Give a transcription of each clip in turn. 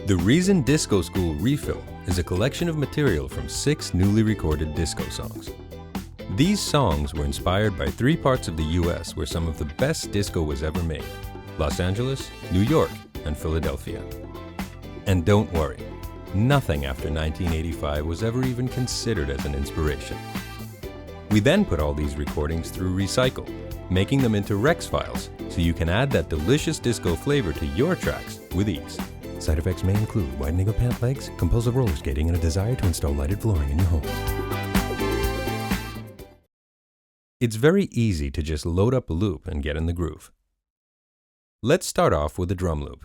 The Reason Disco School Refill is a collection of material from 6 newly recorded disco songs. These songs were inspired by 3 parts of the US where some of the best disco was ever made: Los Angeles, New York, and Philadelphia. And don't worry, nothing after 1985 was ever even considered as an inspiration. We then put all these recordings through Recycle, making them into Rex files so you can add that delicious disco flavor to your tracks with ease. Side effects may include widening of pant legs, compulsive roller skating, and a desire to install lighted flooring in your home. It's very easy to just load up a loop and get in the groove. Let's start off with a drum loop.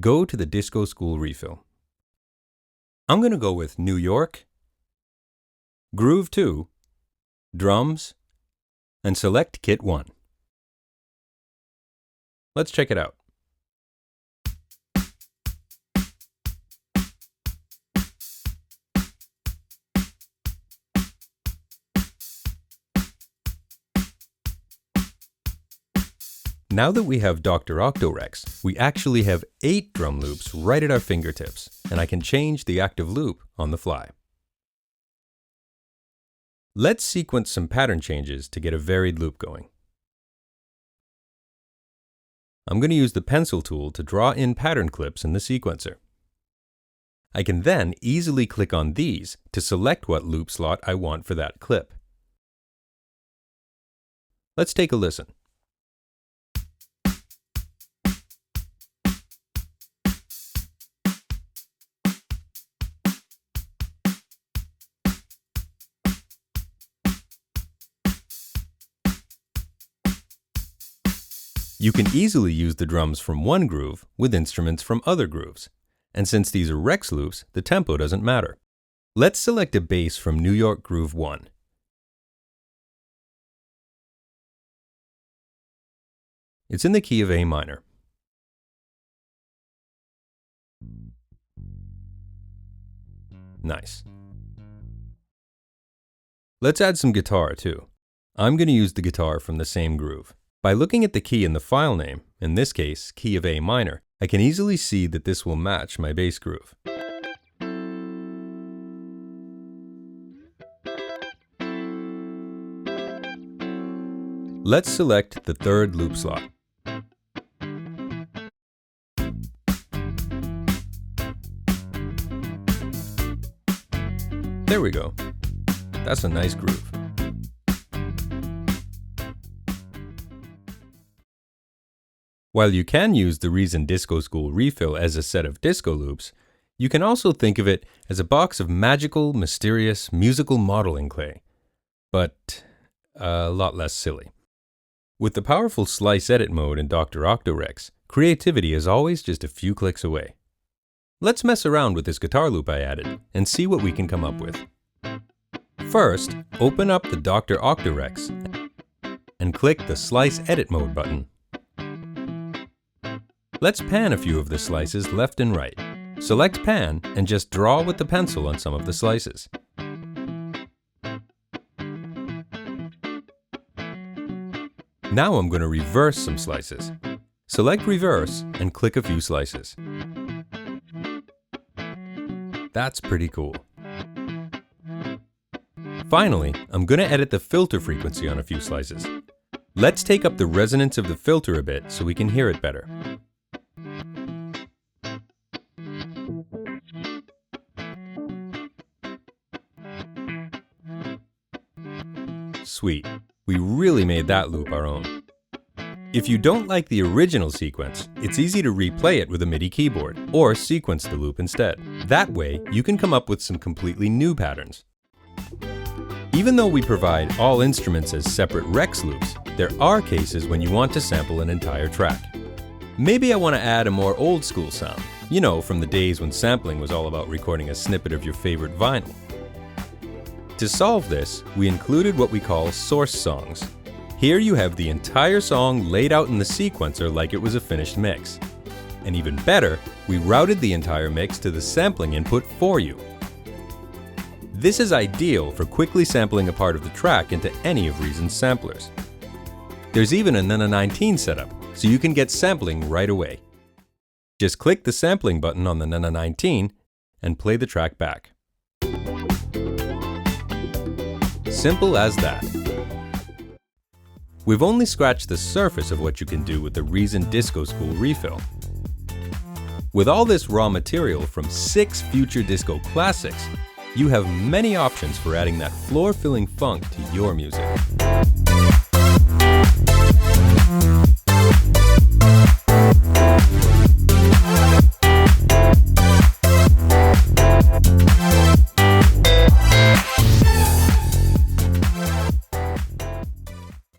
Go to the Disco School Refill. I'm going to go with New York, Groove 2, Drums, and select Kit 1. Let's check it out. Now that we have Dr. Octorex, we actually have 8 drum loops right at our fingertips, and I can change the active loop on the fly. Let's sequence some pattern changes to get a varied loop going. I'm going to use the pencil tool to draw in pattern clips in the sequencer. I can then easily click on these to select what loop slot I want for that clip. Let's take a listen. You can easily use the drums from one groove with instruments from other grooves. And since these are Rex loops, the tempo doesn't matter. Let's select a bass from New York Groove 1. It's in the key of A minor. Nice. Let's add some guitar too. I'm going to use the guitar from the same groove. By looking at the key in the file name, in this case, key of A minor, I can easily see that this will match my bass groove. Let's select the 3rd loop slot. There we go. That's a nice groove. While you can use the Reason Disco School Refill as a set of disco loops, you can also think of it as a box of magical, mysterious, musical modeling clay, but a lot less silly. With the powerful Slice Edit mode in Dr. Octorex, creativity is always just a few clicks away. Let's mess around with this guitar loop I added and see what we can come up with. First, open up the Dr. Octorex and click the Slice Edit mode button. Let's pan a few of the slices left and right. Select Pan and just draw with the pencil on some of the slices. Now I'm going to reverse some slices. Select Reverse and click a few slices. That's pretty cool. Finally, I'm going to edit the filter frequency on a few slices. Let's take up the resonance of the filter a bit so we can hear it better. Sweet. We really made that loop our own. If you don't like the original sequence, it's easy to replay it with a MIDI keyboard, or sequence the loop instead. That way, you can come up with some completely new patterns. Even though we provide all instruments as separate Rex loops, there are cases when you want to sample an entire track. Maybe I want to add a more old school sound, you know, from the days when sampling was all about recording a snippet of your favorite vinyl. To solve this, we included what we call source songs. Here you have the entire song laid out in the sequencer like it was a finished mix. And even better, we routed the entire mix to the sampling input for you. This is ideal for quickly sampling a part of the track into any of Reason's samplers. There's even a Nana 19 setup, so you can get sampling right away. Just click the sampling button on the Nana 19 and play the track back. Simple as that. We've only scratched the surface of what you can do with the Reason Disco School refill. With all this raw material from 6 future disco classics, you have many options for adding that floor-filling funk to your music.